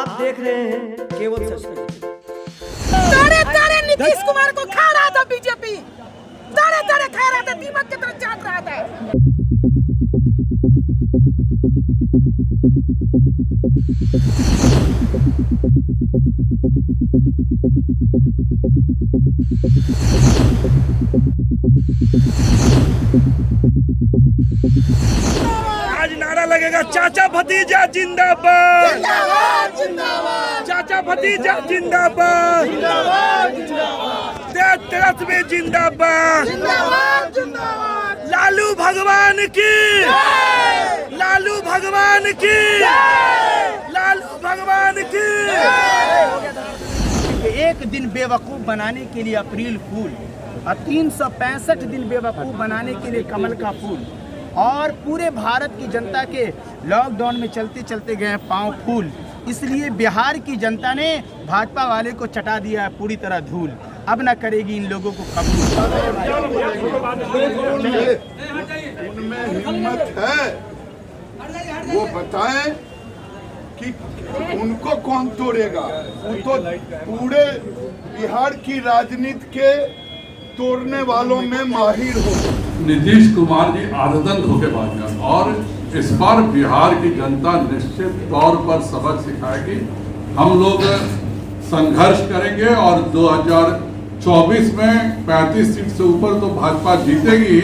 आप देख रहे हैं केवल सच। तारे नीतीश कुमार को खा रहा था बीजेपी, तारे खा रहा था, दीमक की तरह चाट रहा था। आज नारा लगेगा चाचा भतीजा जिंदाबाद, जिंदाबाद जिंदाबाद, चाचा भतीजा जिंदाबाद, देश तरस में जिंदाबाद, जिंदाबाद जिंदाबाद, लालू भगवान की, लालू भगवान की, लालू भगवान की। एक दिन बेवकूफ़ बनाने के लिए अप्रैल फूल और 365 दिन बेवकूफ़ बनाने के लिए कमल का फूल, और पूरे भारत की जनता के लॉकडाउन में चलते चलते गए पांव फूल। इसलिए बिहार की जनता ने भाजपा वाले को चटा दिया है पूरी तरह धूल। अब ना करेगी इन लोगों को कबूल। उनमें हिम्मत है, वो बताएं कि उनको कौन तोड़ेगा। वो तो पूरे बिहार की राजनीति के तोड़ने वालों में माहिर हो। नीतीश कुमार जी आदतन धोखेबाज हैं और इस बार बिहार की जनता निश्चित तौर पर सबक सिखाएगी। हम लोग संघर्ष करेंगे और 2024 में 35 सीट से ऊपर तो भाजपा जीतेगी।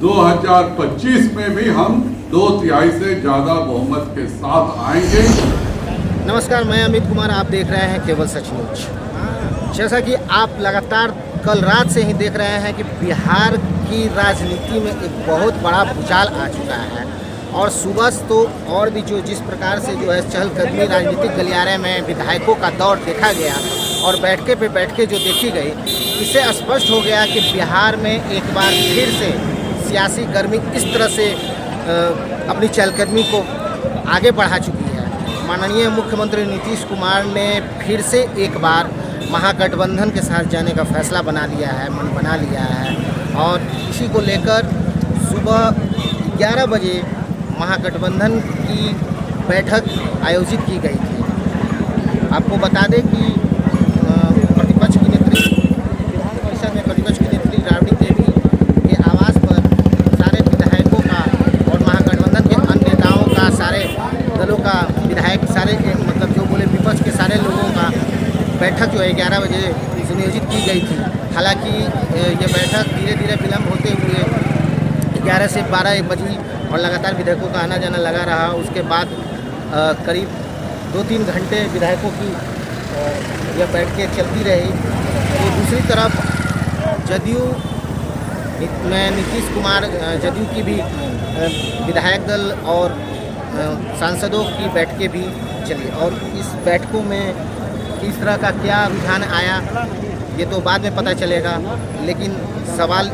2025 में भी हम 2/3 से ज्यादा बहुमत के साथ आएंगे। नमस्कार, मैं अमित कुमार, आप देख रहे हैं केवल सच न्यूज। जैसा कि आप लगातार कल रात से ही देख रहे हैं कि बिहार की राजनीति में एक बहुत बड़ा भूचाल आ चुका है, और सुबह तो और भी जिस प्रकार से जो है चहलकदमी राजनीतिक गलियारे में विधायकों का दौर देखा गया और बैठके पे बैठके जो देखी गई, इससे स्पष्ट हो गया कि बिहार में एक बार फिर से सियासी गर्मी इस तरह से अपनी चहलकदमी को आगे बढ़ा चुकी है। माननीय मुख्यमंत्री नीतीश कुमार ने फिर से एक बार महागठबंधन के साथ जाने का फैसला बना लिया है, मन बना लिया है, और इसी को लेकर सुबह 11 बजे महागठबंधन की बैठक आयोजित की गई थी। आपको बता दें कि प्रतिपक्ष की नेत्री विधान परिषद में प्रतिपक्ष की नेत्री राबड़ी देवी के आवास पर सारे विधायकों का और महागठबंधन के अन्य नेताओं का, सारे दलों का विधायक, सारे मतलब जो बोले विपक्ष के सारे लोगों का बैठक जो है 11 बजे सुनियोजित की गई थी। हालांकि ये बैठक धीरे धीरे विलम्ब होते हुए 11 से 12 बजी और लगातार विधायकों का आना जाना लगा रहा। उसके बाद करीब 2-3 घंटे विधायकों की यह बैठकें चलती रही। तो दूसरी तरफ जदयू में नीतीश कुमार, जदयू की भी विधायक दल और सांसदों की बैठकें भी चली, और इस बैठकों में इस तरह का क्या रुझान आया ये तो बाद में पता चलेगा, लेकिन सवाल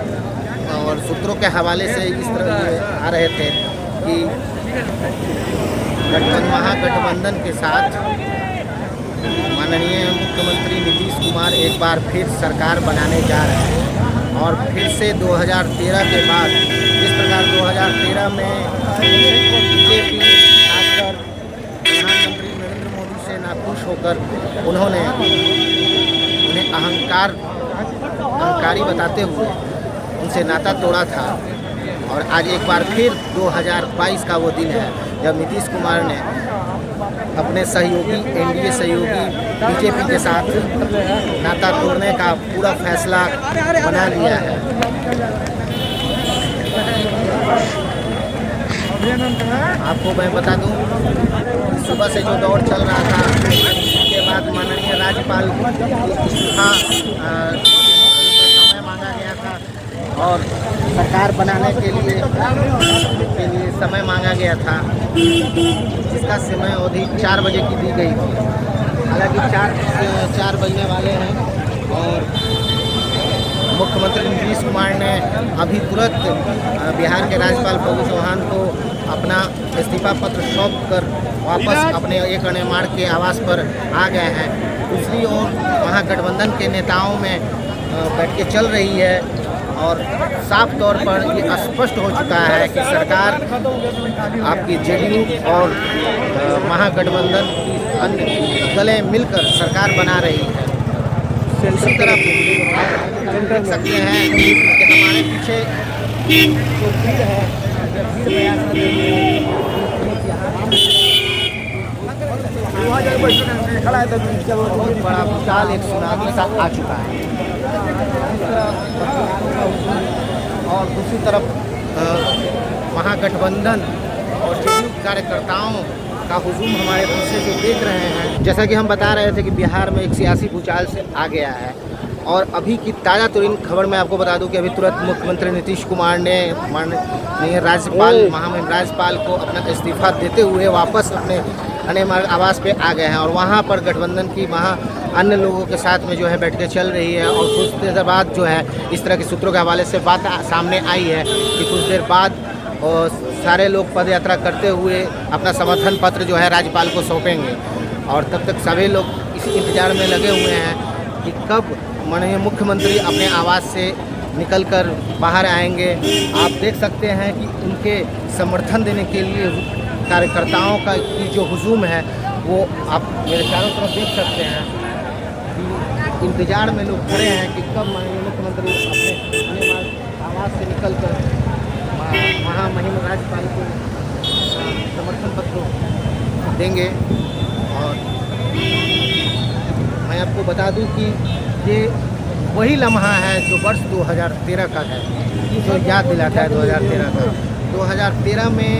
और सूत्रों के हवाले से इस तरह आ रहे थे कि महागठबंधन के साथ माननीय मुख्यमंत्री नीतीश कुमार एक बार फिर सरकार बनाने जा रहे हैं, और फिर से 2013 के बाद जिस प्रकार 2013 में बीजेपी खासकर प्रधानमंत्री नरेंद्र मोदी से नाखुश होकर उन्हें अहंकारी बताते हुए उनसे नाता तोड़ा था, और आज एक बार फिर 2022 का वो दिन है जब नीतीश कुमार ने अपने सहयोगी, एनडीए सहयोगी बीजेपी के साथ नाता तोड़ने का पूरा फैसला बना लिया है। आपको मैं बता दूं, सुबह से जो दौर चल रहा था, उसके बाद माननीय राज्यपाल इस्तीफा समय मांगा गया था और सरकार बनाने के लिए समय मांगा गया था, जिसका समय अवधि 4 बजे की दी गई थी। हालांकि 4 बजने वाले हैं और मुख्यमंत्री नीतीश कुमार ने अभी तुरंत बिहार के राज्यपाल फागू चौहान को अपना इस्तीफा पत्र सौंप कर वापस अपने एक निर्माण के आवास पर आ गए हैं। दूसरी ओर महागठबंधन के नेताओं में बैठकें चल रही है और साफ तौर पर ये स्पष्ट हो चुका है कि सरकार आपकी जेडीयू और महागठबंधन की अन्य दलें मिलकर सरकार बना रही है। दूसरी तरफ देख सकते हैं कि हमारे पीछे जो भीड़ है, बहुत बड़ा विशाल एक सुनामी सा आ चुका है। और दूसरी तरफ महागठबंधन और जेडीयू कार्यकर्ताओं का हुजूम हमारे पीछे जो देख रहे हैं। जैसा कि हम बता रहे थे कि बिहार में एक सियासी भूचाल से आ गया है और अभी की ताज़ा तरीन खबर मैं आपको बता दूं कि अभी तुरंत मुख्यमंत्री नीतीश कुमार ने माननीय राज्यपाल महामहिम राज्यपाल को अपना इस्तीफा देते हुए वापस अपने अनेक आवास पे आ गए हैं और वहाँ पर गठबंधन की अन्य लोगों के साथ में जो है बैठकें चल रही है। और कुछ देर बाद जो है इस तरह के सूत्रों के हवाले से बात सामने आई है कि कुछ देर बाद और सारे लोग पद यात्रा करते हुए अपना समर्थन पत्र जो है राज्यपाल को सौंपेंगे और तब तक सभी लोग इस इंतजार में लगे हुए हैं कि कब माननीय मुख्यमंत्री अपने आवास से निकलकर बाहर आएंगे। आप देख सकते हैं कि उनके समर्थन देने के लिए कार्यकर्ताओं का की जो हुजूम है वो आप मेरे चारों तरफ देख सकते हैं कि इंतजार में लोग खड़े हैं कि कब माननीय मुख्यमंत्री अपने आवास से निकलकर महामहिम राज्यपाल को समर्थन पत्र देंगे। और मैं आपको बता दूं कि ये वही लम्हा है जो वर्ष 2013 का है, जो याद दिलाता है 2013 का। 2013 में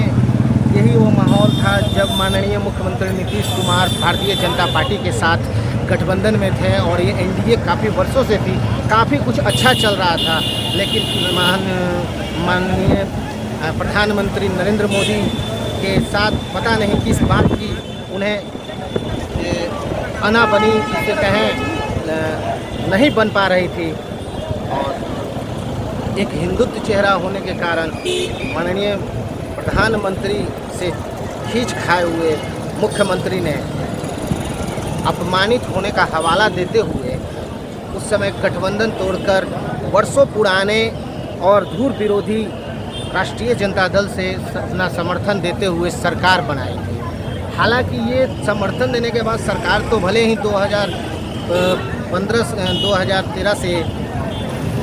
यही वो माहौल था जब माननीय मुख्यमंत्री नीतीश कुमार भारतीय जनता पार्टी के साथ गठबंधन में थे और ये एनडीए काफ़ी वर्षों से थी, काफ़ी कुछ अच्छा चल रहा था। लेकिन माननीय प्रधानमंत्री नरेंद्र मोदी के साथ पता नहीं किस बात की उन्हें अनाबनी से कहें नहीं बन पा रही थी और एक हिंदुत्व चेहरा होने के कारण माननीय प्रधानमंत्री से खींच खाए हुए मुख्यमंत्री ने अपमानित होने का हवाला देते हुए उस समय गठबंधन तोड़कर वर्षों पुराने और धूर विरोधी राष्ट्रीय जनता दल से अपना समर्थन देते हुए सरकार बनाई थी। हालांकि ये समर्थन देने के बाद सरकार तो भले ही 2013 से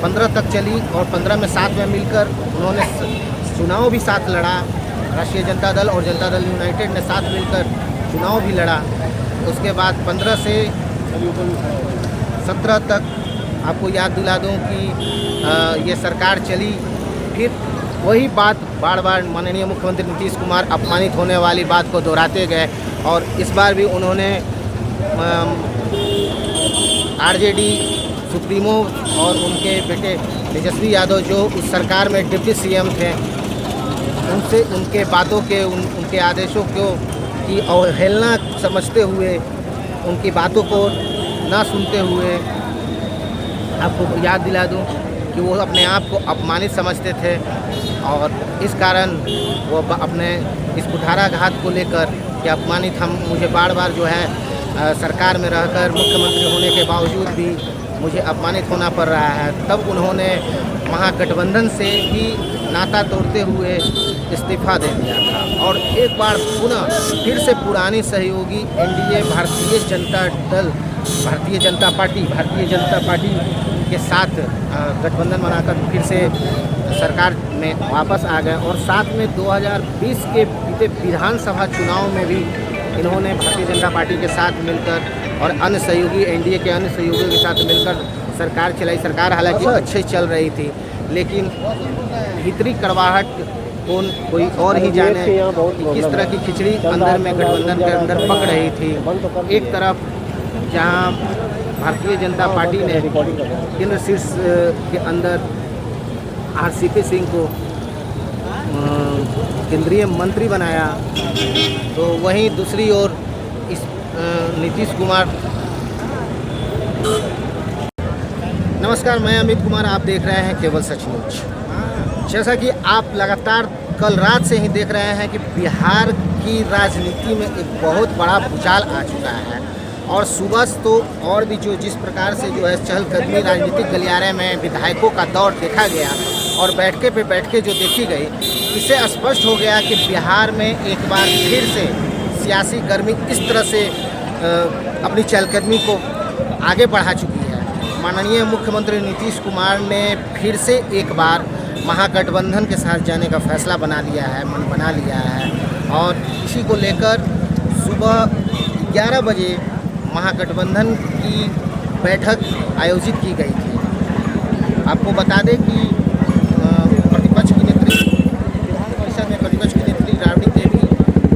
15 तक चली और 15 में साथ में मिलकर उन्होंने चुनाव भी साथ लड़ा। राष्ट्रीय जनता दल और जनता दल यूनाइटेड ने साथ मिलकर चुनाव भी लड़ा। उसके बाद 15 से 17 तक आपको याद दिला दूं कि ये सरकार चली। फिर वही बात बार बार माननीय मुख्यमंत्री नीतीश कुमार अपमानित होने वाली बात को दोहराते गए और इस बार भी उन्होंने आरजेडी सुप्रीमो और उनके बेटे तेजस्वी यादव जो उस सरकार में डिप्टी सीएम थे उनसे उनके बातों के उनके आदेशों को की अवहेलना समझते हुए उनकी बातों को ना सुनते हुए आपको याद दिला दूं कि वो अपने आप को अपमानित समझते थे और इस कारण वो अपने इस कुठाराघात को लेकर कि अपमानित मुझे बार बार जो है सरकार में रहकर मुख्यमंत्री होने के बावजूद भी मुझे अपमानित होना पड़ रहा है। तब उन्होंने महागठबंधन से ही नाता तोड़ते हुए इस्तीफा दे दिया था और एक बार पुनः फिर से पुरानी सहयोगी एनडीए भारतीय जनता पार्टी के साथ गठबंधन बनाकर फिर से सरकार में वापस आ गए और साथ में 2020 के बीते विधानसभा चुनाव में भी इन्होंने भारतीय जनता पार्टी के साथ मिलकर और अन्य सहयोगी एनडीए के अन्य सहयोगियों के साथ मिलकर सरकार चलाई। सरकार हालांकि अच्छी चल रही थी लेकिन भीतरी कड़वाहट कोई और ही जाने कि किस तरह की खिचड़ी अंदर में गठबंधन के अंदर पक रही थी। एक तरफ जहां भारतीय जनता पार्टी ने केंद्र शीर्ष के अंदर आरसीपी सिंह को केंद्रीय मंत्री बनाया तो वहीं दूसरी ओर इस नीतीश कुमार। नमस्कार, मैं अमित कुमार, आप देख रहे हैं केवल सच न्यूज। जैसा कि आप लगातार कल रात से ही देख रहे हैं कि बिहार की राजनीति में एक बहुत बड़ा भूचाल आ चुका है और सुबह तो और भी जो जिस प्रकार से जो है चहलकदमी राजनीतिक गलियारे में विधायकों का दौर देखा गया और बैठके पे बैठके जो देखी गई, इससे स्पष्ट हो गया कि बिहार में एक बार फिर से सियासी गर्मी इस तरह से अपनी चहलकदमी को आगे बढ़ा चुकी है। माननीय मुख्यमंत्री नीतीश कुमार ने फिर से एक बार महागठबंधन के साथ जाने का फैसला बना लिया है और इसी को लेकर सुबह 11 बजे महागठबंधन की बैठक आयोजित की गई थी। आपको बता दें कि प्रतिपक्ष की नेत्री विधान परिषद में प्रतिपक्ष की नेत्री राबड़ी देवी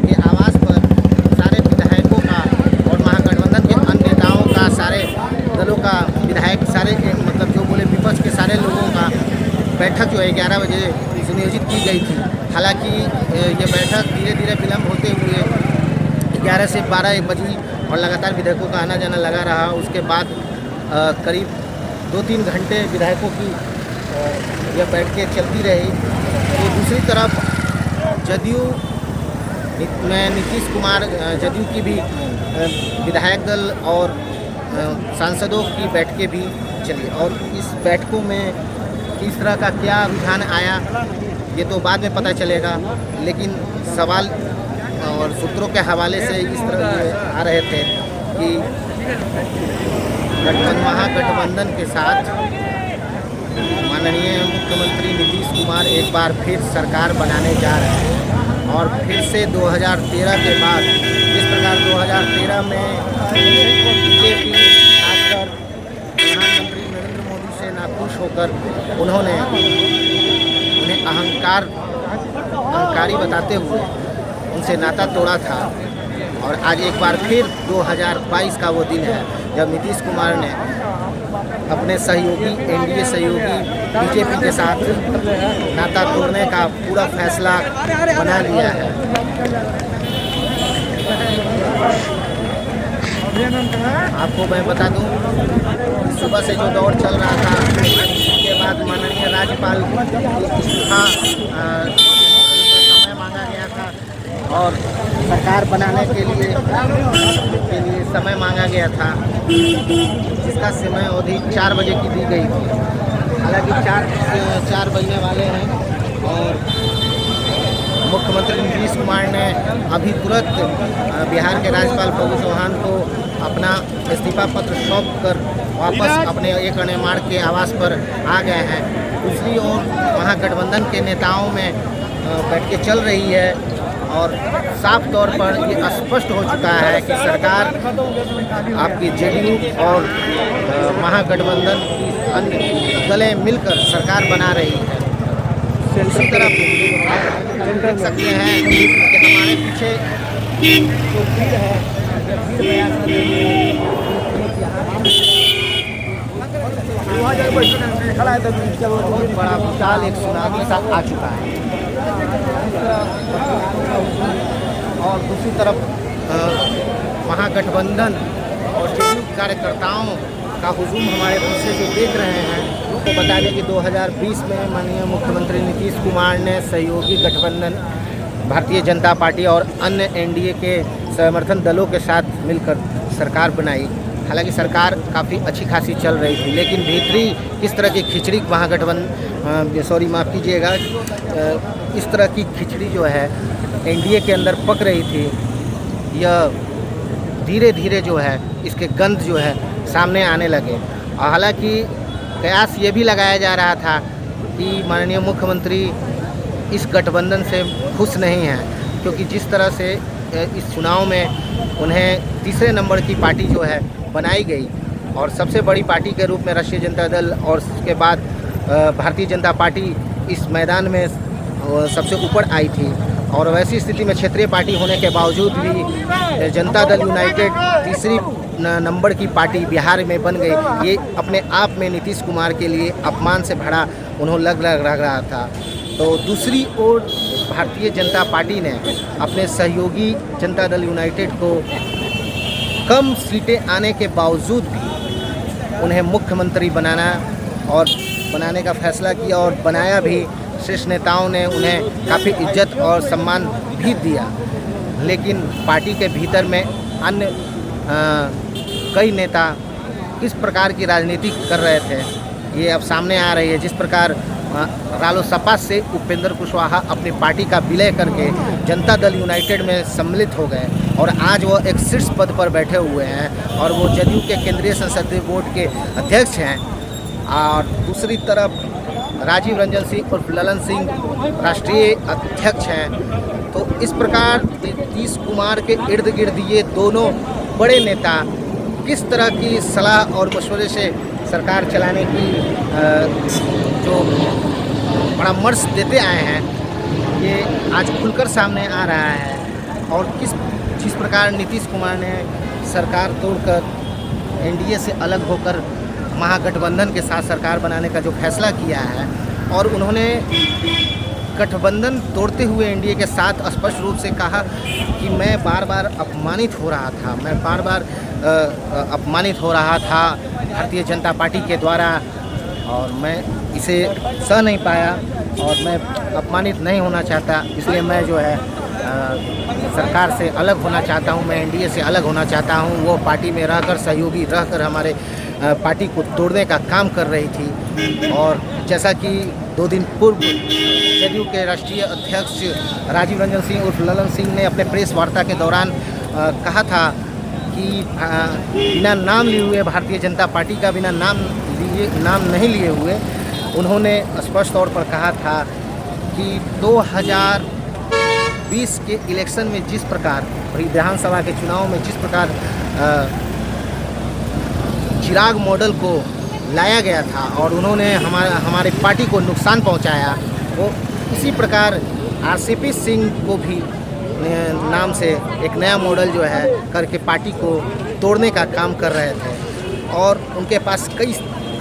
के आवास पर सारे विधायकों का और महागठबंधन के अन्य नेताओं का, सारे दलों का विधायक, सारे मतलब जो बोले विपक्ष के सारे लोगों का बैठक जो है 11 बजे सुनियोजित की गई थी। हालांकि ये बैठक धीरे धीरे विलम्ब होते हुए 11 से 12 बजी और लगातार विधायकों का आना जाना लगा रहा। उसके बाद करीब 2-3 घंटे विधायकों की यह बैठकें चलती रही। तो दूसरी तरफ जदयू में नीतीश कुमार, जदयू की भी विधायक दल और सांसदों की बैठकें भी चली और इस बैठकों में किस तरह का क्या रुझान आया ये तो बाद में पता चलेगा, लेकिन सवाल और सूत्रों के हवाले से इस तरह आ रहे थे कि महागठबंधन के साथ माननीय मुख्यमंत्री नीतीश कुमार एक बार फिर सरकार बनाने जा रहे हैं और फिर से 2013 के बाद जिस प्रकार 2013 में बीजेपी खासकर प्रधानमंत्री नरेंद्र मोदी से नाखुश होकर उन्हें अहंकारी बताते हुए उनसे नाता तोड़ा था और आज एक बार फिर 2022 का वो दिन है जब नीतीश कुमार ने अपने सहयोगी एनडीए सहयोगी बीजेपी के साथ नाता तोड़ने का पूरा फैसला बना लिया है। आपको मैं बता दूं, सुबह से जो दौर चल रहा था उसके बाद माननीय राज्यपाल इस्तीफा समय मांगा गया था और सरकार बनाने के लिए समय मांगा गया था, जिसका समय अवधि 4 बजे की दी गई थी। हालांकि 4 बजने वाले हैं और मुख्यमंत्री नीतीश कुमार ने अभी तुरंत बिहार के राज्यपाल फागू चौहान को अपना इस्तीफा पत्र सौंप कर वापस अपने एक निर्माण के आवास पर आ गए हैं। दूसरी ओर महागठबंधन के नेताओं में बैठकें चल रही है और साफ तौर पर ये स्पष्ट हो चुका है कि सरकार आपकी जेडीयू और महागठबंधन की अन्य दलें मिलकर सरकार बना रही है। दूसरी तरफ देख सकते हैं कि हमारे पीछे जो भीड़ है बहुत बड़ा विशाल एक सुनामी सा आ चुका है और दूसरी तरफ महागठबंधन और जेडीयू कार्यकर्ताओं का हुजूम हमारे पीछे जो देख रहे हैं। तो बता दें कि 2020 में माननीय मुख्यमंत्री नीतीश कुमार ने सहयोगी गठबंधन भारतीय जनता पार्टी और अन्य एनडीए के समर्थन दलों के साथ मिलकर सरकार बनाई। हालांकि सरकार काफ़ी अच्छी खासी चल रही थी, लेकिन भीतरी इस तरह की खिचड़ी महागठबंधन माफ़ कीजिएगा, इस तरह की खिचड़ी जो है एनडीए के अंदर पक रही थी, यह धीरे धीरे जो है इसके गंध जो है सामने आने लगे। और हालांकि कयास ये भी लगाया जा रहा था कि माननीय मुख्यमंत्री इस गठबंधन से खुश नहीं हैं, क्योंकि जिस तरह से इस चुनाव में उन्हें तीसरे नंबर की पार्टी जो है बनाई गई और सबसे बड़ी पार्टी के रूप में राष्ट्रीय जनता दल और उसके बाद भारतीय जनता पार्टी इस मैदान में सबसे ऊपर आई थी। और वैसी स्थिति में क्षेत्रीय पार्टी होने के बावजूद भी जनता दल यूनाइटेड तीसरी नंबर की पार्टी बिहार में बन गई। ये अपने आप में नीतीश कुमार के लिए अपमान से भरा उन्हें लग रहा था। तो दूसरी ओर भारतीय जनता पार्टी ने अपने सहयोगी जनता दल यूनाइटेड को कम सीटें आने के बावजूद भी उन्हें मुख्यमंत्री बनाने का फैसला किया और बनाया भी। शीर्ष नेताओं ने उन्हें काफ़ी इज्जत और सम्मान भी दिया, लेकिन पार्टी के भीतर में अन्य कई नेता किस प्रकार की राजनीति कर रहे थे ये अब सामने आ रही है। जिस प्रकार रालोसपा से उपेंद्र कुशवाहा अपनी पार्टी का विलय करके जनता दल यूनाइटेड में सम्मिलित हो गए और आज वो एक शीर्ष पद पर बैठे हुए हैं और वो जदयू के केंद्रीय संसदीय बोर्ड के अध्यक्ष हैं। और दूसरी तरफ राजीव रंजन सिंह और ललन सिंह राष्ट्रीय अध्यक्ष हैं। तो इस प्रकार नीतीश कुमार के इर्द गिर्द ये दोनों बड़े नेता किस तरह की सलाह और मशवरे से सरकार चलाने की जो परामर्श देते आए हैं ये आज खुलकर सामने आ रहा है। और जिस प्रकार नीतीश कुमार ने सरकार तोड़कर एनडीए से अलग होकर महागठबंधन के साथ सरकार बनाने का जो फैसला किया है और उन्होंने गठबंधन तोड़ते हुए एनडीए के साथ स्पष्ट रूप से कहा कि मैं बार बार अपमानित हो रहा था, मैं बार बार अपमानित हो रहा था भारतीय जनता पार्टी के द्वारा और मैं इसे सह नहीं पाया और मैं अपमानित नहीं होना चाहता, इसलिए मैं जो है सरकार से अलग होना चाहता हूं, मैं एनडीए से अलग होना चाहता हूं। वो पार्टी में रहकर सहयोगी रहकर हमारे पार्टी को तोड़ने का काम कर रही थी। और जैसा कि 2 दिन पूर्व जदयू के राष्ट्रीय अध्यक्ष राजीव रंजन सिंह उर्फ ललन सिंह ने अपने प्रेस वार्ता के दौरान कहा था कि बिना नाम लिए हुए भारतीय जनता पार्टी का बिना नाम नहीं लिए हुए उन्होंने स्पष्ट तौर पर कहा था कि 2020 के इलेक्शन में जिस प्रकार विधानसभा के चुनाव में जिस प्रकार चिराग मॉडल को लाया गया था और उन्होंने हमारे पार्टी को नुकसान पहुंचाया, वो इसी प्रकार आरसीपी सिंह को भी नाम से एक नया मॉडल जो है करके पार्टी को तोड़ने का काम कर रहे थे। और उनके पास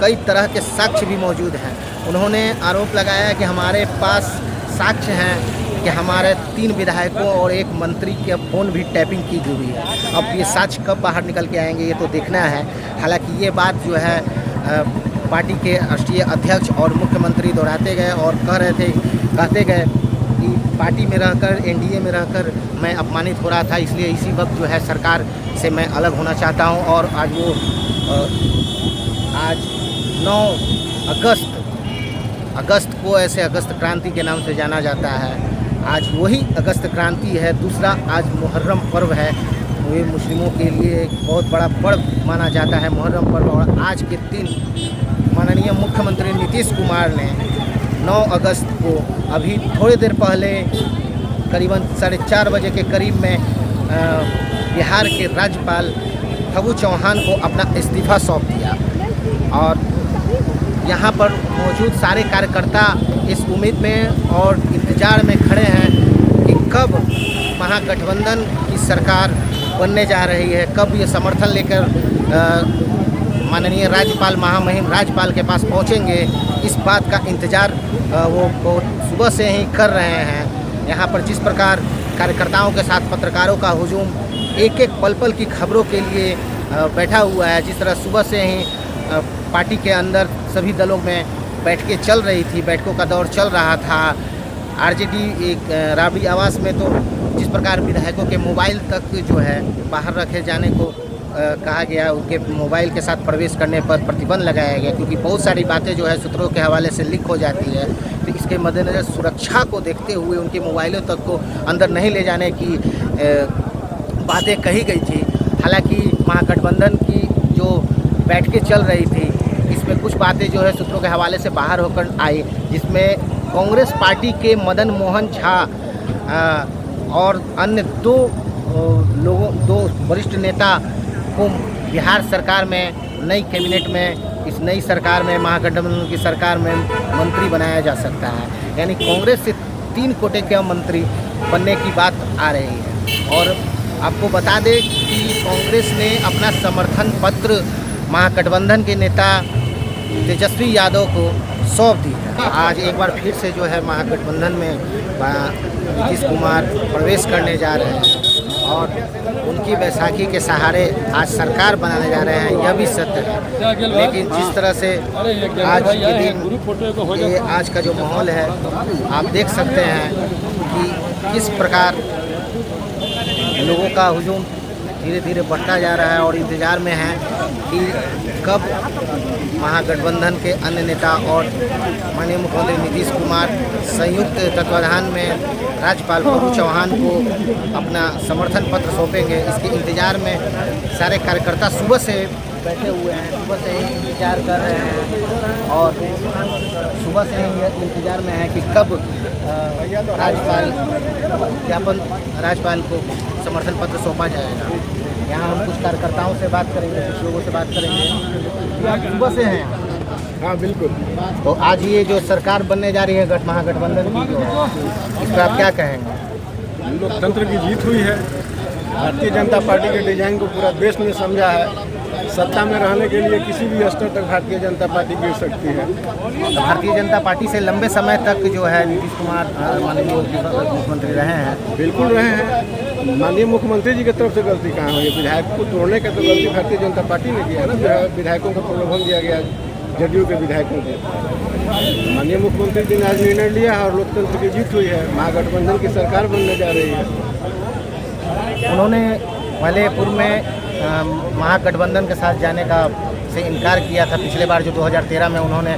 कई तरह के साक्ष्य भी मौजूद हैं। उन्होंने आरोप लगाया कि हमारे पास साक्ष्य हैं कि हमारे 3 विधायकों और 1 मंत्री के फ़ोन भी टैपिंग की हुई है। अब ये साक्ष्य कब बाहर निकल के आएंगे ये तो देखना है। हालांकि ये बात जो है पार्टी के राष्ट्रीय अध्यक्ष और मुख्यमंत्री दोहराते गए और कहते गए कि पार्टी में रहकर एनडीए में रहकर मैं अपमानित हो रहा था, इसलिए इसी वक्त जो है सरकार से मैं अलग होना चाहता हूं। और आज 9 अगस्त को ऐसे अगस्त क्रांति के नाम से जाना जाता है। आज वही अगस्त क्रांति है। दूसरा आज मुहर्रम पर्व है, ये मुस्लिमों के लिए एक बहुत बड़ा पर्व माना जाता है मुहर्रम पर्व। और आज के दिन माननीय मुख्यमंत्री नीतीश कुमार ने 9 अगस्त को अभी थोड़ी देर पहले करीबन 4:30 बजे के करीब में बिहार के राज्यपाल फागू चौहान को अपना इस्तीफ़ा सौंप दिया। और यहाँ पर मौजूद सारे कार्यकर्ता इस उम्मीद में और इंतज़ार में खड़े हैं कि कब महागठबंधन की सरकार बनने जा रही है, कब ये समर्थन लेकर माननीय राज्यपाल महामहिम राज्यपाल के पास पहुँचेंगे। इस बात का इंतज़ार वो बहुत सुबह से ही कर रहे हैं। यहाँ पर जिस प्रकार कार्यकर्ताओं के साथ पत्रकारों का हुजूम एक पल की खबरों के लिए बैठा हुआ है, जिस तरह सुबह से ही पार्टी के अंदर सभी दलों में बैठकें चल रही थी, बैठकों का दौर चल रहा था। आरजेडी एक राबड़ी आवास में तो जिस प्रकार विधायकों के मोबाइल तक जो है बाहर रखे जाने को कहा गया, उनके मोबाइल के साथ प्रवेश करने पर प्रतिबंध लगाया गया, क्योंकि बहुत सारी बातें जो है सूत्रों के हवाले से लीक हो जाती है। तो इसके मद्देनज़र सुरक्षा को देखते हुए उनके मोबाइलों तक को अंदर नहीं ले जाने की बातें कही गई थी। हालांकि महागठबंधन की जो बैठकें चल रही थी इसमें कुछ बातें जो है सूत्रों के हवाले से बाहर होकर आई, जिसमें कांग्रेस पार्टी के मदन मोहन झा और अन्य 2 वरिष्ठ नेता को बिहार सरकार में नई कैबिनेट में इस नई सरकार में महागठबंधन की सरकार में मंत्री बनाया जा सकता है। यानी कांग्रेस से 3 कोटे के मंत्री बनने की बात आ रही है। और आपको बता दें कि कांग्रेस ने अपना समर्थन पत्र महागठबंधन के नेता तेजस्वी यादव को सौंप दी है। आज एक बार फिर से जो है महागठबंधन में नीतीश कुमार प्रवेश करने जा रहे हैं और उनकी बैसाखी के सहारे आज सरकार बनाने जा रहे हैं, यह भी सत्य है। लेकिन जिस तरह से आज के दिन ये आज का जो माहौल है आप देख सकते हैं कि किस प्रकार लोगों का हुजूम धीरे धीरे बढ़ता जा रहा है और इंतज़ार में है कि कब महागठबंधन के अन्य नेता और माननीय मुख्यमंत्री नीतीश कुमार संयुक्त तत्वाधान में राज्यपाल फागू चौहान को अपना समर्थन पत्र सौंपेंगे। इसके इंतज़ार में सारे कार्यकर्ता सुबह से बैठे हुए हैं, सुबह से ही इंतजार कर रहे हैं और सुबह से ही इंतजार में है कि कब राज्यपाल को समर्थन पत्र सौंपा जाएगा। यहाँ हम कुछ कार्यकर्ताओं से बात करेंगे, कुछ लोगों से बात करेंगे। आप सुबह से हैं? हाँ बिल्कुल। तो आज ये जो सरकार बनने जा रही है महागठबंधन की, जो इस पर आप क्या कहेंगे? लोकतंत्र की जीत हुई है। भारतीय जनता पार्टी के डिजाइन को पूरा देश ने समझा है। सत्ता में रहने के लिए किसी भी स्तर तक भारतीय जनता पार्टी गिर सकती है। भारतीय जनता पार्टी से लंबे समय तक जो है नीतीश कुमार माननीय मुख्यमंत्री रहे हैं। बिल्कुल रहे हैं। माननीय मुख्यमंत्री जी की तरफ से गलती कहाँ हुई? विधायक को तोड़ने का तो गलती भारतीय जनता पार्टी ने किया ना। विधायकों को प्रलोभन दिया गया, जदयू के विधायकों को। माननीय मुख्यमंत्री जी ने आज निर्णय लिया और लोकतंत्र की जीत हुई है। महागठबंधन की सरकार बनने जा रही है। उन्होंने पहले पूर्व में महागठबंधन के साथ जाने का से इनकार किया था। पिछले बार जो 2013 में उन्होंने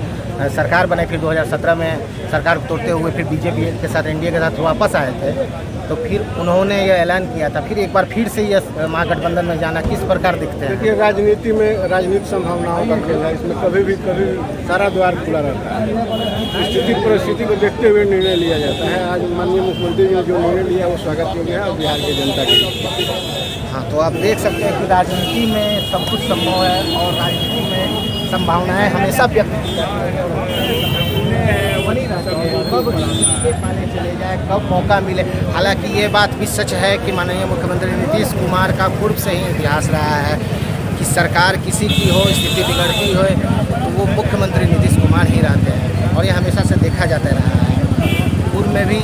सरकार बनाई, फिर 2017 में सरकार तोड़ते हुए फिर बीजेपी के साथ एनडीए के साथ वापस आए थे, तो फिर उन्होंने ये ऐलान किया था। फिर एक बार फिर से ये महागठबंधन में जाना किस प्रकार दिखते हैं? देखिए, राजनीति में राजनीतिक संभावनाओं का खेल है। इसमें कभी सारा द्वार खुला रहता है। स्थिति परिस्थिति को देखते हुए निर्णय लिया जाता है। आज माननीय मुख्यमंत्री जी ने जो निर्णय लिया वो स्वागत योग्य है और बिहार की जनता के। हाँ, तो आप देख सकते हैं कि राजनीति में सब कुछ संभव है और राजनीति में संभावनाएं हमेशा व्यक्त बनी रहती है। कब किसके पाले चले जाए, कब मौका मिले। हालांकि ये बात भी सच है कि माननीय मुख्यमंत्री नीतीश कुमार का पूर्व से ही इतिहास रहा है कि सरकार किसी की हो, स्थिति बिगड़ती हो तो वो मुख्यमंत्री नीतीश कुमार ही रहते हैं और ये हमेशा से देखा जाता रहा है। पूर्व में भी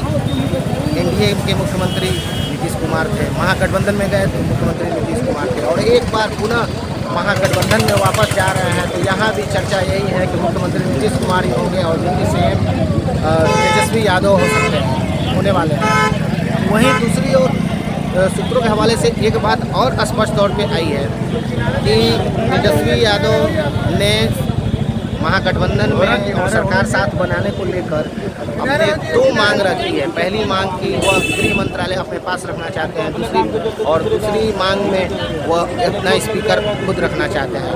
एनडीए के मुख्यमंत्री नीतीश कुमार थे, महागठबंधन में गए तो मुख्यमंत्री नीतीश कुमार थे और एक बार पुनः महागठबंधन में वापस जा रहे हैं। तो यहाँ भी चर्चा यही है कि मुख्यमंत्री नीतीश कुमार ही होंगे और दिल्ली से तेजस्वी यादव हो सकते हैं, होने वाले हैं। वहीं दूसरी ओर सूत्रों के हवाले से एक बात और स्पष्ट तौर पे आई है कि तेजस्वी यादव ने महागठबंधन में और सरकार साथ बनाने को लेकर अपने दो मांग रखी है। पहली मांग की वह गृह मंत्रालय अपने पास रखना चाहते हैं, दूसरी मांग में वह अपना स्पीकर खुद रखना चाहते हैं।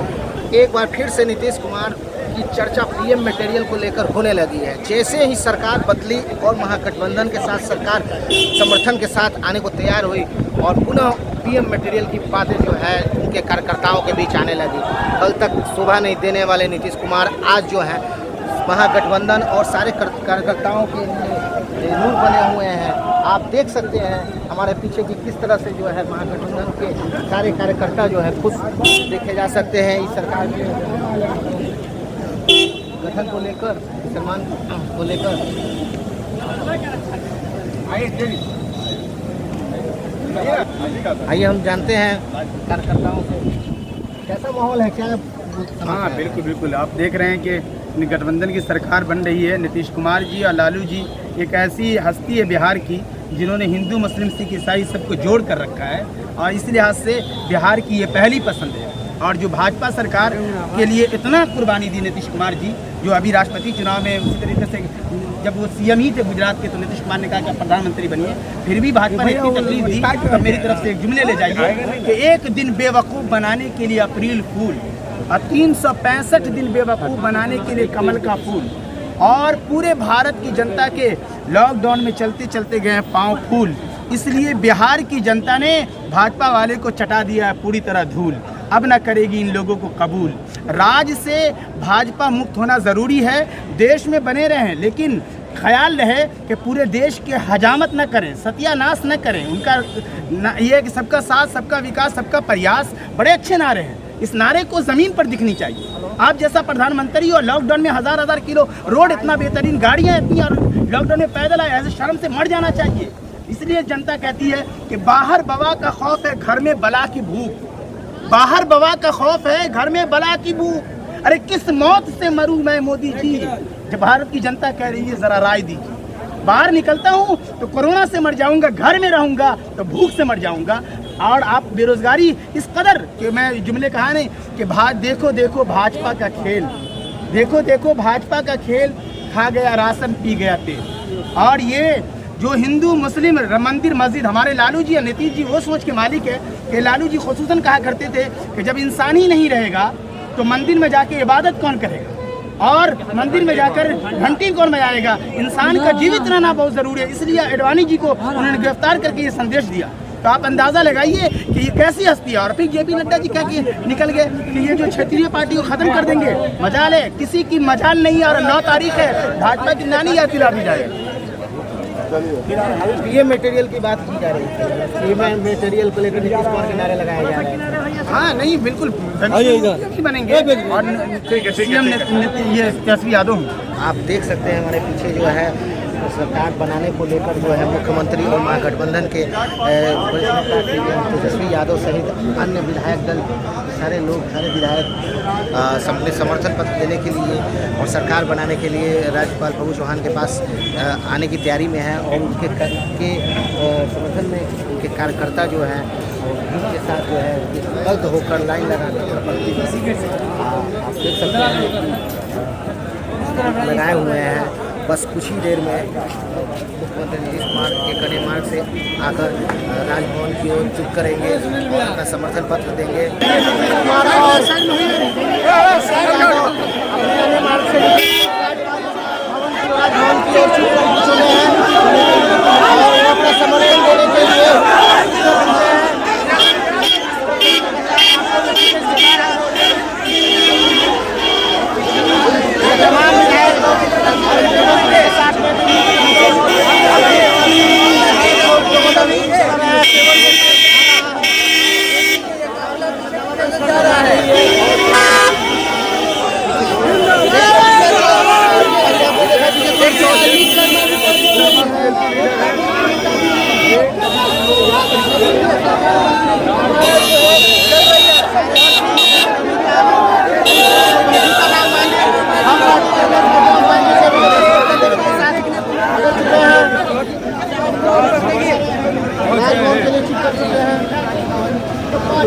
एक बार फिर से नीतीश कुमार की चर्चा पीएम मटेरियल को लेकर होने लगी है। जैसे ही सरकार बदली और महागठबंधन के साथ सरकार समर्थन के साथ आने को तैयार हुई और पुनः पीएम मटेरियल की बातें जो है उनके कार्यकर्ताओं के बीच आने लगी। कल तक शोभा नहीं देने वाले नीतीश कुमार आज जो है महागठबंधन और सारे कार्यकर्ताओं के नूर बने हुए हैं। आप देख सकते हैं हमारे पीछे की किस तरह से जो है महागठबंधन के सारे कार्यकर्ता जो है खुश देखे जा सकते हैं। इस सरकार के गठन को लेकर, सम्मान को लेकर। आइए हम जानते हैं कार्यकर्ताओं से कैसा माहौल है, क्या? हाँ बिल्कुल बिल्कुल, आप देख रहे हैं कि गठबंधन की सरकार बन रही है। नीतीश कुमार जी और लालू जी एक ऐसी हस्ती है बिहार की जिन्होंने हिंदू मुस्लिम सिख ईसाई सबको जोड़ कर रखा है और इस लिहाज से बिहार की ये पहली पसंद है। और जो भाजपा सरकार के लिए इतना कुर्बानी दी नीतीश कुमार जी, जो अभी राष्ट्रपति चुनाव में उसी तरीके से जब वो सीएम ही थे गुजरात के, तो नीतीश कुमार ने कहा कि आप प्रधानमंत्री बनिए, फिर भी भाजपा ने इतनी तकलीफ दी। तो मेरी तरफ से एक जुमले ले जाइए कि एक दिन बेवकूफ़ बनाने के लिए अप्रैल फूल और 365 दिन बेवकूफ़ बनाने के लिए कमल का फूल और पूरे भारत की जनता के लॉकडाउन में चलते चलते गए पाँव फूल। इसलिए बिहार की जनता ने भाजपा वाले को चटा दिया है पूरी तरह धूल। अब न करेगी इन लोगों को कबूल। राज से भाजपा मुक्त होना ज़रूरी है, देश में बने रहें, लेकिन ख्याल रहे कि पूरे देश के हजामत न करें, सत्यानाश न करें। उनका ये है कि सबका साथ, सबका विकास, सबका प्रयास बड़े अच्छे नारे हैं। इस नारे को ज़मीन पर दिखनी चाहिए। आप जैसा प्रधानमंत्री और लॉकडाउन में हज़ार किलो रोड, इतना बेहतरीन गाड़ियाँ इतनी, और लॉकडाउन में पैदल आए, ऐसे शर्म से मर जाना चाहिए। इसलिए जनता कहती है कि बाहर बवा का खौफ है, घर में बला की भूख। बाहर बवा का खौफ है, घर में बला की भूख। अरे किस मौत से मरूं मैं मोदी जी, जब भारत की जनता कह रही है जरा राय दीजिए। बाहर निकलता हूं तो कोरोना से मर जाऊंगा, घर में रहूंगा तो भूख से मर जाऊंगा। और आप बेरोजगारी इस कदर कि मैं जुमले कहा नहीं कि देखो देखो भाजपा का खेल, देखो देखो भाजपा का खेल, खा गया राशन पी गया तेल। और ये जो हिंदू मुस्लिम मंदिर मस्जिद, हमारे लालू जी और नीतीश जी वो सोच के मालिक है कि लालू जी खुसूसन कहा करते थे कि जब इंसान ही नहीं रहेगा तो मंदिर में जाके इबादत कौन करेगा और मंदिर में जाकर घंटी कौन बजाएगा। इंसान का जीवित रहना बहुत ज़रूरी है, इसलिए अडवाणी जी को उन्होंने गिरफ्तार करके ये संदेश दिया। तो आप अंदाज़ा लगाइए कि ये कैसी हस्ती है। और फिर JP नड्डा जी क्या किए, निकल गए कि ये जो क्षेत्रीय पार्टी को ख़त्म कर देंगे। मजाल है, किसी की मजाल नहीं है। और 9 तारीख है, भाजपा की नानी याद दिला दी जाए। ये मटेरियल की बात की जा रही है, ये मटेरियल को लेकर नीतीश कुमार के नारे लगाए जा रहे हैं। हाँ नहीं बिल्कुल बनेंगे। और CM ये तेजस्वी यादव, आप देख सकते हैं हमारे पीछे जो है सरकार बनाने को लेकर जो है मुख्यमंत्री और महागठबंधन के वरिष्ठ नेता तेजस्वी यादव सहित अन्य विधायक दल, सारे लोग, सारे विधायक अपने समर्थन पत्र देने के लिए और सरकार बनाने के लिए राज्यपाल फागू चौहान के पास आने की तैयारी में है। और उनके समर्थन में उनके कार्यकर्ता जो हैं उनके साथ जो है बद्ध होकर लाइन लगाकर आप देख सकते हैं लगाए हुए हैं। बस कुछ ही देर में मुख्यमंत्री नीतीश कुमार एक कड़े मार्ग से आकर राजभवन की ओर चुप करेंगे और अपना समर्थन पत्र देंगे। राजभवन की ओर चुने हैं और अपना समर्थन देने के लिए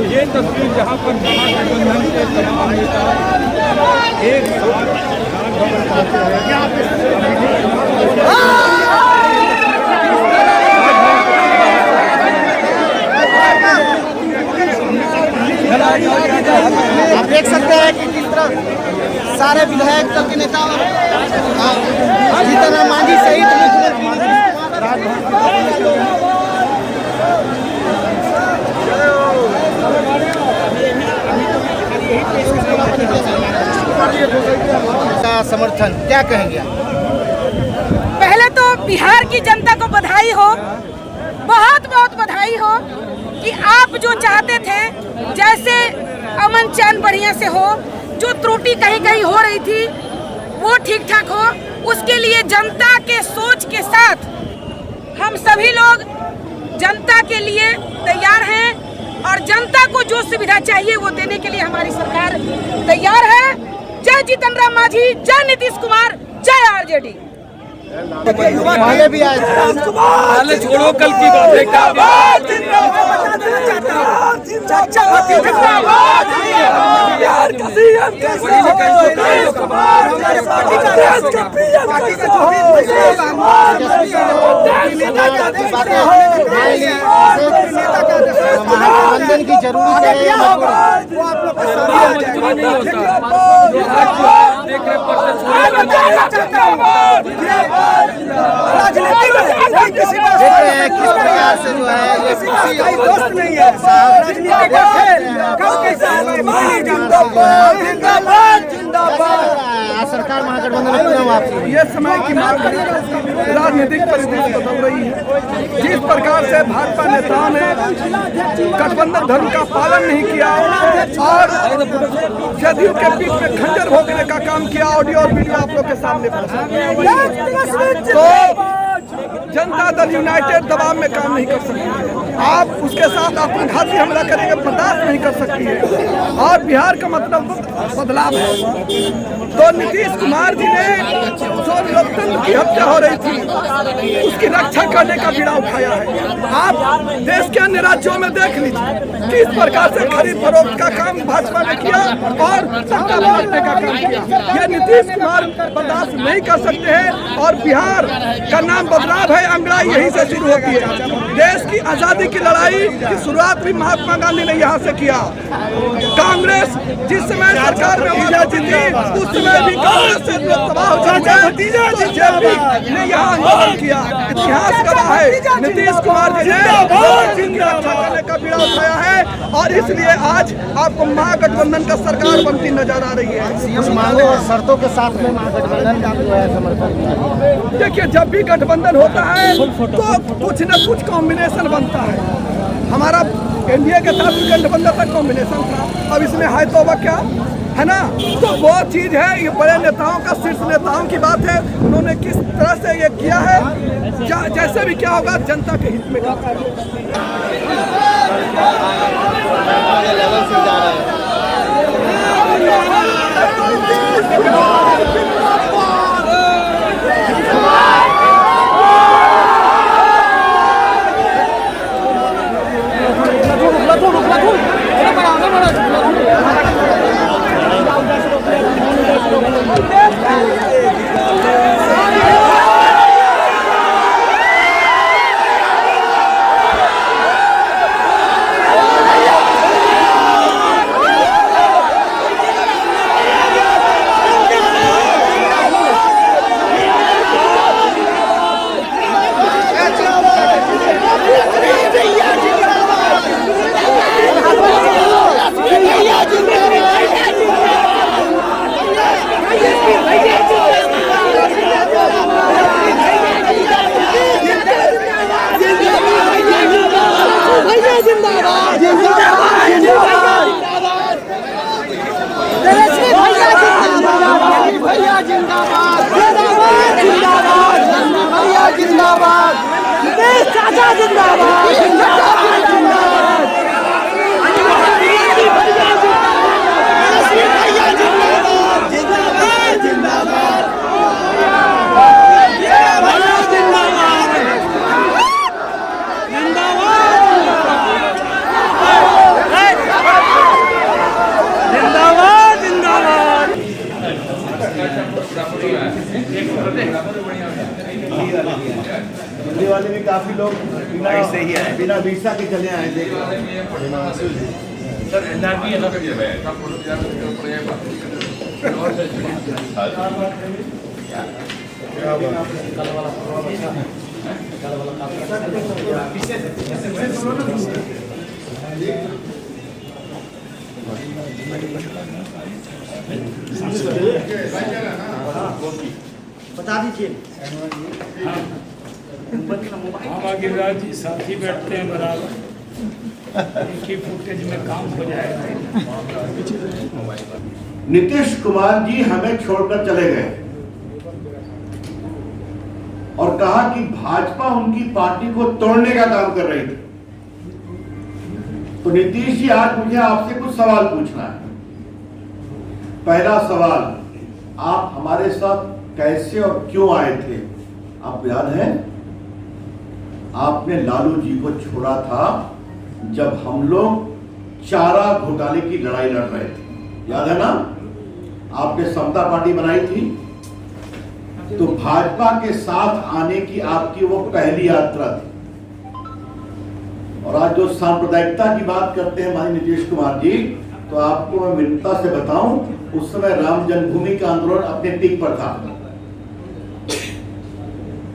ये तस्वीर जहाँ पर महागठबंधन के तमाम नेता एक साथ आप देख सकते हैं कि किस तरह सारे विधायक दल के नेता जीतन राम मांझी सहित का समर्थन क्या कहेंगे आप? पहले तो बिहार की जनता को बधाई हो, बहुत बहुत बधाई हो कि आप जो चाहते थे जैसे अमन चैन बढ़िया से हो, जो त्रुटि कहीं कहीं हो रही थी वो ठीक ठाक हो, उसके लिए जनता के सोच के साथ हम सभी लोग जनता के लिए तैयार हैं और जनता को जो सुविधा चाहिए वो देने के लिए हमारी सरकार तैयार है। जय जीतन राम मांझी, जय नीतीश कुमार, जय RJD। पहले भी आए थे, छोड़ो कल की बात महागठबंधन की जरूरत है। किस प्रकार से जो है सरकार महागठबंधन ये समय की मांग राजनीतिक परिदृश्य बदल रही है। जिस प्रकार से भाजपा नेताओं ने गठबंधन धर्म का पालन नहीं किया और जदयू के बीच में खंजर भोगने का काम किया, ऑडियो और वीडियो आप लोग के सामने तो जनता दल यूनाइटेड दबाव में काम नहीं कर सकती है। आप उसके साथ आत्मघाती हमला करेंगे, बर्दाश्त नहीं कर सकती है। और बिहार का मतलब बदलाव है। तो नीतीश कुमार जी ने जो लोकतंत्र की हत्या हो रही थी उसकी रक्षा करने का बीड़ा उठाया है। आप देश के अन्य राज्यों में देख लीजिए किस प्रकार से खरीद फरोख्त का काम भाजपा ने किया और सत्ता बांटने का काम किया। ये नीतीश कुमार बर्दाश्त नहीं कर सकते हैं। और बिहार का नाम बदलाव है, अंग्रेजी यहीं से शुरू होती है। देश की आजादी की लड़ाई की शुरुआत भी महात्मा गांधी ने यहाँ से किया। कांग्रेस जिस समय सरकार में जीती उस समय भी कांग्रेस से लोकसभा ने यहाँ आंदोलन किया। इतिहास गवाह है नीतीश कुमार जी ने रक्षा करने का बीड़ा उठाया है। और इसलिए आज आपको महागठबंधन का सरकार बनती नजर आ रही है। कुछ मांगों और शर्तों के साथ में महागठबंधन का जो है समर्थन। देखिए, जब भी गठबंधन होता है तो कुछ न कुछ कॉम्बिनेशन बनता है। हमारा एनडीए के साथ गठबंधन का कॉम्बिनेशन था, अब इसमें है तो वह क्या है ना। तो वो चीज है, ये बड़े नेताओं का, शीर्ष नेताओं की बात है। उन्होंने किस तरह से ये किया है, जैसे भी क्या होगा जनता के हित में दिल्ली वाले भी काफी लोग बिना वीसा के चले आए थे। बता दीजिए। हम गिरिराज जी साथी बैठते हैं बराबर, एक ही फुटेज में काम हो जाएगा। नीतीश कुमार जी हमें छोड़कर चले गए और कहा कि भाजपा उनकी पार्टी को तोड़ने का काम कर रही थी। तो नीतीश जी, आज मुझे आपसे कुछ सवाल पूछना है। पहला सवाल, आप हमारे साथ कैसे और क्यों आए थे? आप याद है, आपने लालू जी को छोड़ा था जब हम लोग चारा घोटाले की लड़ाई लड़ रहे थे, याद है ना? आपने समता पार्टी बनाई थी, तो भाजपा के साथ आने की आपकी वो पहली यात्रा थी। और आज जो सांप्रदायिकता की बात करते हैं हमारे नीतीश कुमार जी, तो आपको मैं विनम्रता से बताऊं, उस समय राम जन्मभूमि का आंदोलन अपने पीक पर था।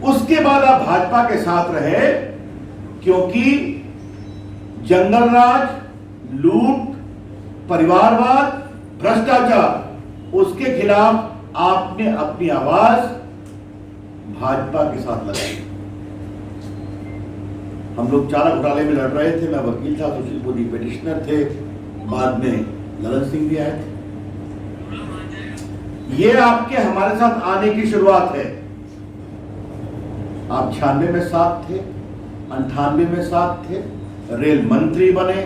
उसके बाद आप भाजपा के साथ रहे क्योंकि जंगल राज, लूट, परिवारवाद, भ्रष्टाचार, उसके खिलाफ आपने अपनी आवाज भाजपा के साथ लगाई। हम लोग चारा घोटाले में लड़ रहे थे, मैं वकील था, सुशील मोदी पिटिशनर थे, बाद में ललन सिंह भी आए थे। ये आपके हमारे साथ आने की शुरुआत है। आप 96 में साथ थे, 98 में साथ थे, रेल मंत्री बने,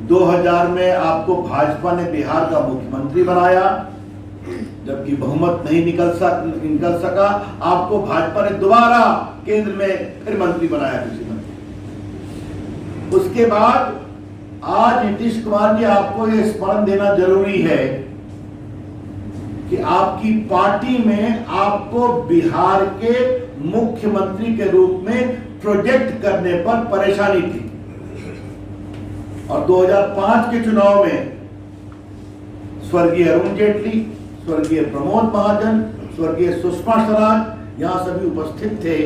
2000 में आपको भाजपा ने बिहार का मुख्यमंत्री बनाया, जबकि बहुमत नहीं निकल सका, आपको भाजपा ने दोबारा केंद्र में फिर मंत्री बनाया, कृषि मंत्री। उसके बाद आज नीतीश कुमार जी, आपको यह स्मरण देना जरूरी है कि आपकी पार्टी में आपको बिहार के मुख्यमंत्री के रूप में प्रोजेक्ट करने पर परेशानी थी, और 2005 के चुनाव में स्वर्गीय अरुण जेटली, स्वर्गीय प्रमोद महाजन, स्वर्गीय सुषमा स्वराज यहां सभी उपस्थित थे,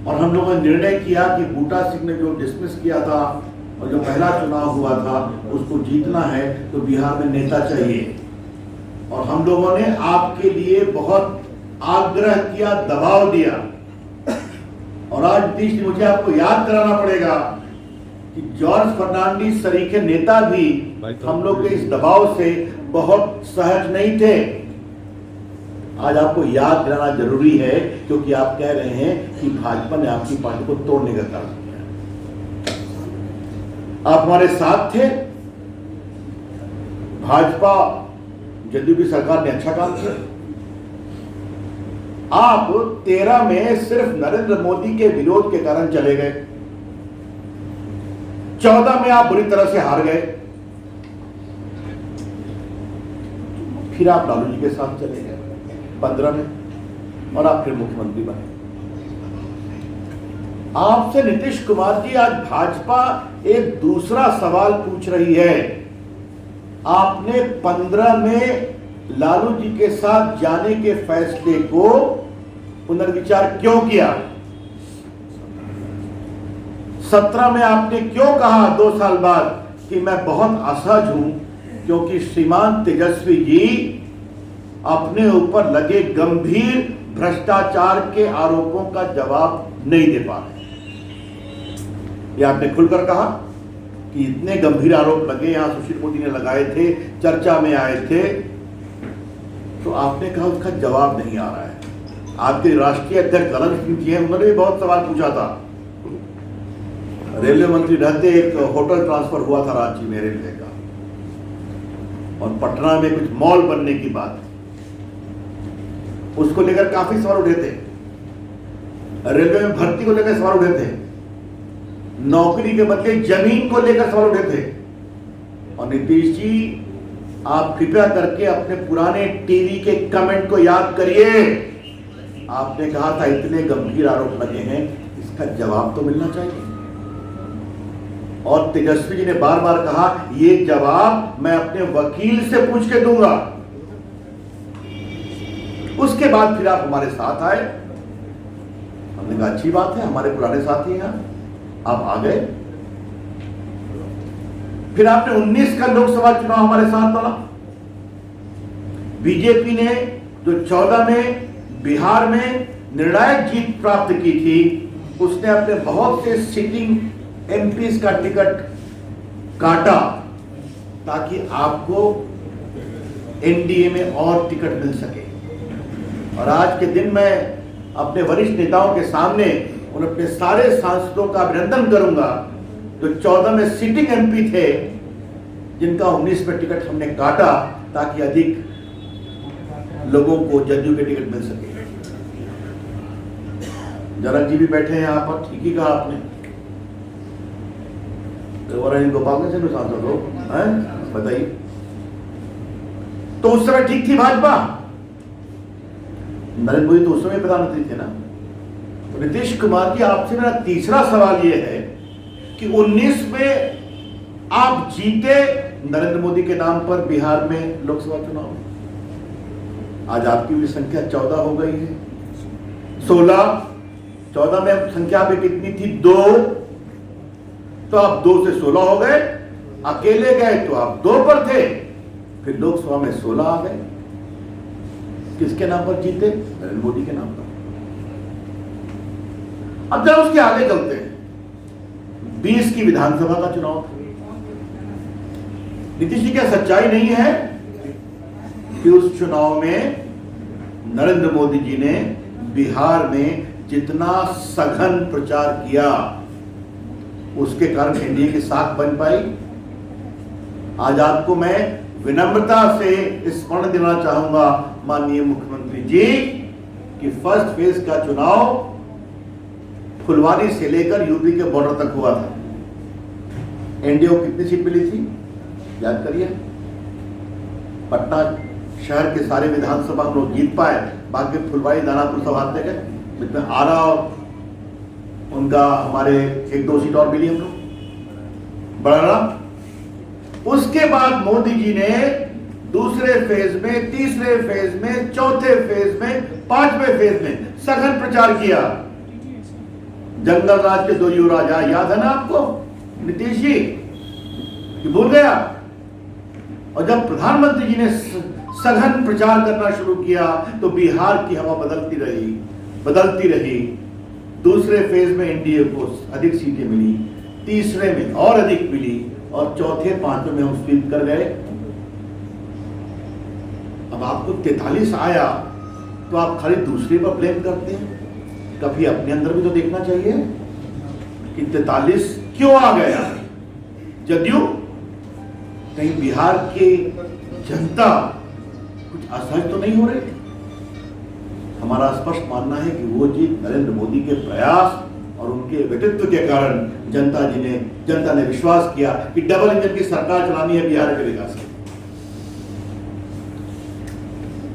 और हम लोगों ने निर्णय किया कि बूटा सिंह ने जो डिसमिस किया था और जो पहला चुनाव हुआ था उसको जीतना है तो बिहार में नेता चाहिए। और हम लोगों ने आपके लिए बहुत आग्रह किया, दबाव दिया, और आज नीतीश जी, मुझे आपको याद कराना पड़ेगा कि जॉर्ज फर्नांडिस सरीखे नेता भी हम लोग के इस दबाव से बहुत सहज नहीं थे। आज आपको याद दिलाना जरूरी है, क्योंकि आप कह रहे हैं कि भाजपा ने आपकी पार्टी को तोड़ने का काम किया। आप हमारे साथ थे, भाजपा जदयू की सरकार ने अच्छा काम किया। आप 13 में सिर्फ नरेंद्र मोदी के विरोध के कारण चले गए, 14 में आप बुरी तरह से हार गए, फिर आप लालू जी के साथ चले गए 15 में, और आप फिर मुख्यमंत्री बने। आपसे नीतीश कुमार जी, आज भाजपा एक दूसरा सवाल पूछ रही है। आपने 15 में लालू जी के साथ जाने के फैसले को पुनर्विचार क्यों किया? 17 में आपने क्यों कहा 2 साल बाद कि मैं बहुत असहज हूं क्योंकि श्रीमान तेजस्वी जी अपने ऊपर लगे गंभीर भ्रष्टाचार के आरोपों का जवाब नहीं दे पा रहे। ये आपने खुलकर कहा कि इतने गंभीर आरोप लगे, यहां सुशील मोदी ने लगाए थे, चर्चा में आए थे, तो आपने कहा उसका जवाब नहीं आ रहा है। आपके राष्ट्रीय अध्यक्ष गलन सिंह जी हैं, उन्होंने भी बहुत सवाल पूछा था। रेलवे मंत्री रहते एक होटल ट्रांसफर हुआ था रांची में रेलवे का, और पटना में कुछ मॉल बनने की बात, उसको लेकर काफी सवाल उठे थे। रेलवे में भर्ती को लेकर सवाल उठे थे, नौकरी के बदले जमीन को लेकर सवाल उठे थे। और नीतीश जी, आप कृपया करके अपने पुराने टीवी के कमेंट को याद करिए। आपने कहा था इतने गंभीर आरोप लगे हैं, इसका जवाब तो मिलना चाहिए। और तेजस्वी जी ने बार बार कहा ये जवाब मैं अपने वकील से पूछ के दूंगा। उसके बाद फिर आप हमारे साथ आए, हमने कहा अच्छी बात है, हमारे पुराने साथी हैं, आप आ गए। फिर आपने 19 का लोकसभा चुनाव हमारे साथ लड़ा। बीजेपी ने जो 14 में बिहार में निर्णायक जीत प्राप्त की थी, उसने अपने बहुत से सिटिंग एमपीज का टिकट काटा ताकि आपको एनडीए में और टिकट मिल सके। और आज के दिन मैं अपने वरिष्ठ नेताओं के सामने उन अपने सारे सांसदों का अभिनंदन करूंगा जो 14 में सिटिंग एमपी थे, जिनका 19 में टिकट हमने काटा ताकि अधिक लोगों को जदयू के टिकट मिल सके। जनक जी भी बैठे हैं यहाँ पर, ठीक ही कहा आपने। गोपाल से सांसद हो, बताइए। तो उस समय ठीक थी भाजपा, नरेंद्र मोदी तो उस समय प्रधानमंत्री थे ना। तो नीतीश कुमार जी, आपसे मेरा तीसरा सवाल यह है कि 19 में आप जीते नरेंद्र मोदी के नाम पर बिहार में लोकसभा चुनाव, आज आपकी भी संख्या 14 हो गई है। 14 में संख्या भी कितनी थी? 2, तो आप 2 से 16 हो गए। अकेले गए तो आप 2 पर थे, फिर लोकसभा में 16 आ गए। किसके नाम पर जीते? नरेंद्र मोदी के नाम पर। अब जब उसके आगे चलते हैं, 20 की विधानसभा का चुनाव। नीतीश जी, क्या सच्चाई नहीं है कि उस चुनाव में नरेंद्र मोदी जी ने बिहार में जितना सघन प्रचार किया उसके कारण एनडीए की साख बन पाई। आज आपको मैं विनम्रता से स्मरण देना चाहूंगा माननीय मुख्यमंत्री जी कि फर्स्ट फेज का चुनाव फुलवानी से लेकर यूपी के बॉर्डर तक हुआ था। एनडीए को कितनी सीट मिली थी याद करिए। पटना शहर के सारे विधानसभा हम लोग जीत पाए, बाकी फुलवानी दानापुर सब हारते गए। जिसमें आरा और उनका हमारे 1-2 सीट और मिली हम लोग बड़ा। उसके बाद मोदी जी ने दूसरे फेज में, तीसरे फेज में, चौथे फेज में, 5वें फेज में सघन प्रचार किया। जंगल राज के 2 युवराज याद है ना आपको, नीतीश जी कि भूल गया। और जब प्रधानमंत्री जी ने सघन प्रचार करना शुरू किया तो बिहार की हवा बदलती रही। दूसरे फेज में एनडीए को अधिक सीटें मिली, तीसरे में और अधिक मिली और चौथे 5वें में हम स्वीप कर गए। अब आपको 43 आया तो आप खाली दूसरे पर ब्लेम करते हैं। कभी अपने अंदर भी तो देखना चाहिए कि 43 क्यों आ गया। जदयू कहीं बिहार की जनता कुछ असहज तो नहीं हो रही। हमारा स्पष्ट मानना है कि वो जीत नरेंद्र मोदी के प्रयास और उनके व्यक्तित्व के कारण जनता ने विश्वास किया कि डबल इंजन की सरकार चलानी है बिहार के विकास के।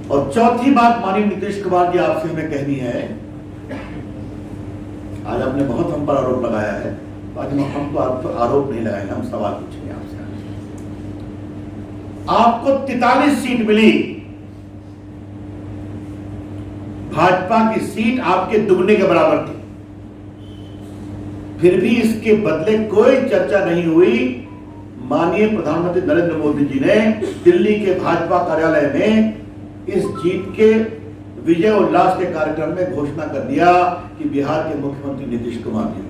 और चौथी बात माननीय नीतीश कुमार जी आपसे हमें कहनी है। आज आपने बहुत हम पर आरोप लगाया है, आज हम तो आरोप नहीं लगाए, हम सवाल पूछेंगे आपसे। आपको 43 सीट मिली, भाजपा की सीट आपके दुगने के बराबर थी, फिर भी इसके बदले कोई चर्चा नहीं हुई। माननीय प्रधानमंत्री नरेंद्र मोदी जी ने दिल्ली के भाजपा कार्यालय में इस जीत के विजय उल्लास के कार्यक्रम में घोषणा कर दिया कि बिहार के मुख्यमंत्री नीतीश कुमार जी।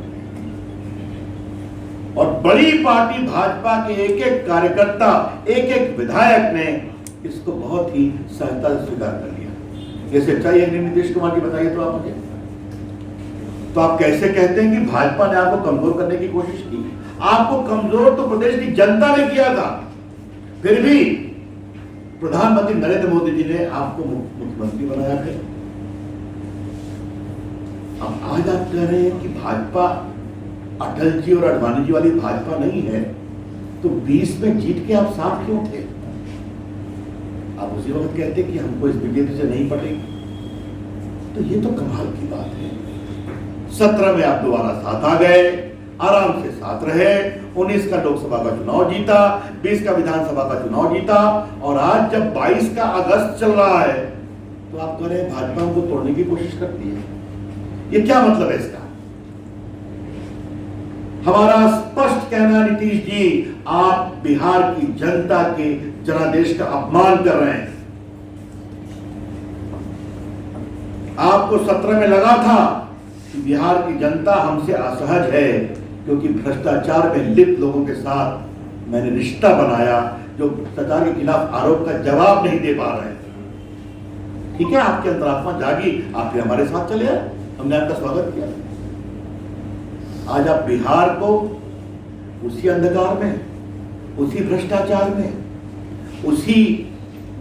और बड़ी पार्टी भाजपा के एक-एक कार्यकर्ता, एक-एक विधायक ने इसको बहुत ही सहजता से स्वीकार कर लिया। ये सच्चाई है नीतीश कुमार जी, बताइए तो आप मुझे। तो आप कैसे कहते हैं कि भाजपा ने आपको कमजोर करने की कोशिश की? आपको कमजोर तो प्रदेश की जनता ने किया था, फिर भी प्रधानमंत्री नरेंद्र मोदी जी ने आपको मुख्यमंत्री बनाया है। अब आज आप कह रहे हैं कि भाजपा अटल जी और अडवाणी जी वाली भाजपा नहीं है, तो 20 में जीत के आप साथ क्यों थे? आप उसी वक्त कहते कि हमको इस बीजेपी से नहीं पड़ेगी। तो ये तो कमाल की बात है। 17 में आप दोबारा साथ आ गए, आराम से साथ रहे, 19 का लोकसभा का चुनाव जीता, 20 का विधानसभा का चुनाव जीता, और आज जब 22 का अगस्त चल रहा है तो आप कह रहे हैं भाजपा को तोड़ने की कोशिश करती है। ये क्या मतलब है इसका? हमारा स्पष्ट कहना नीतीश जी, आप बिहार की जनता के जनादेश का अपमान कर रहे हैं। आपको 17 में लगा था कि बिहार की जनता हमसे असहज है क्योंकि भ्रष्टाचार में लिप्त लोगों के साथ मैंने रिश्ता बनाया जो सरकार के खिलाफ आरोप का जवाब नहीं दे पा रहे हैं। ठीक है, आपकी अंतरात्मा जागी, आप हमारे साथ चले आए, हमने आपका स्वागत किया। आज आप बिहार को उसी अंधकार में, उसी भ्रष्टाचार में, उसी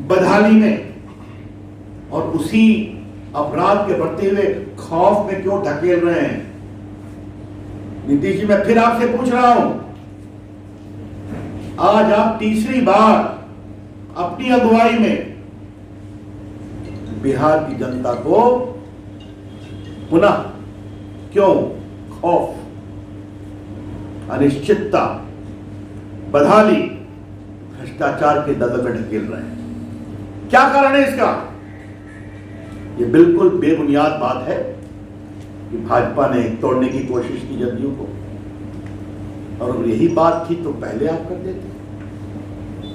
बदहाली में और उसी अपराध के बढ़ते हुए खौफ में क्यों ढकेल रहे हैं? नीतीश जी, मैं फिर आपसे पूछ रहा हूं, आज आप तीसरी बार अपनी अगुवाई में बिहार की जनता को पुनः क्यों खौफ, अनिश्चितता, बदहाली, भ्रष्टाचार के दलदल में ढकेल रहे हैं? क्या कारण है इसका? ये बिल्कुल बेबुनियाद बात है कि भाजपा ने तोड़ने की कोशिश की जदयू को, और अगर यही बात थी तो पहले आप कर देते।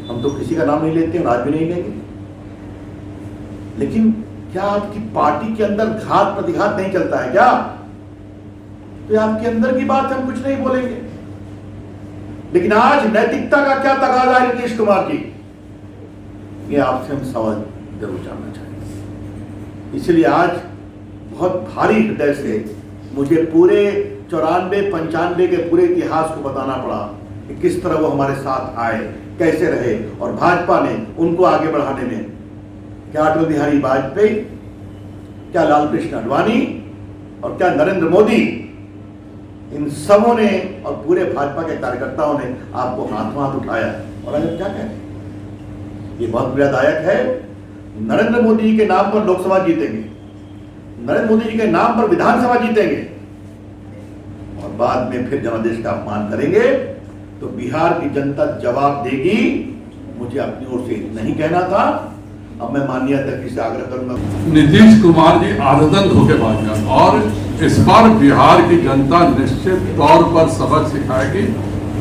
हम तो किसी का नाम नहीं लेते और आज भी नहीं लेंगे, लेकिन क्या आपकी पार्टी के अंदर घात प्रतिघात नहीं चलता है क्या? तो आपके अंदर की बात हम कुछ नहीं बोलेंगे, लेकिन आज नैतिकता का क्या तकाजा है नीतीश कुमार जी? ये आपसे हम सवाल जरूर जानना चाहेंगे। इसलिए आज बहुत भारी हृदय से मुझे पूरे 94-95 के पूरे इतिहास को बताना पड़ा कि किस तरह वो हमारे साथ आए, कैसे रहे, और भाजपा ने उनको आगे बढ़ाने में क्या अटल बिहारी वाजपेयी, क्या लाल कृष्ण आडवाणी और क्या नरेंद्र मोदी, इन सबों ने और पूरे भाजपा के कार्यकर्ताओं ने आपको हाथों हाथ उठाया। और आज क्या कह रहे हैं, ये बहुत पीड़ादायक है। नरेंद्र मोदी जी के नाम पर लोकसभा जीतेंगे, नरेंद्र मोदी जी के नाम पर विधानसभा जीतेंगे और बाद में फिर जनादेश का अपमान करेंगे, तो बिहार की जनता जवाब देगी। मुझे अपनी ओर से नहीं कहना था, अब मैं माननीय अध्यक्ष से आग्रह करूंगा। नीतीश कुमार जी आदतन धोखेबाज हैं और इस बार बिहार की जनता निश्चित तौर पर सबक सिखाएगी।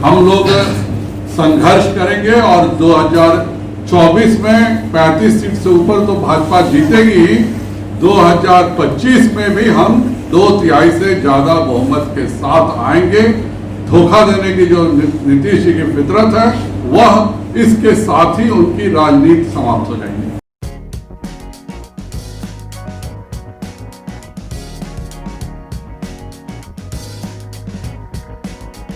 हम लोग संघर्ष करेंगे और 2024 में 35 सीट से ऊपर तो भाजपा जीतेगी। 2025 में भी हम 2/3 से ज्यादा बहुमत के साथ आएंगे। धोखा देने की जो नीतीश जी की फितरत है, वह इसके साथ ही उनकी राजनीति समाप्त हो जाएगी।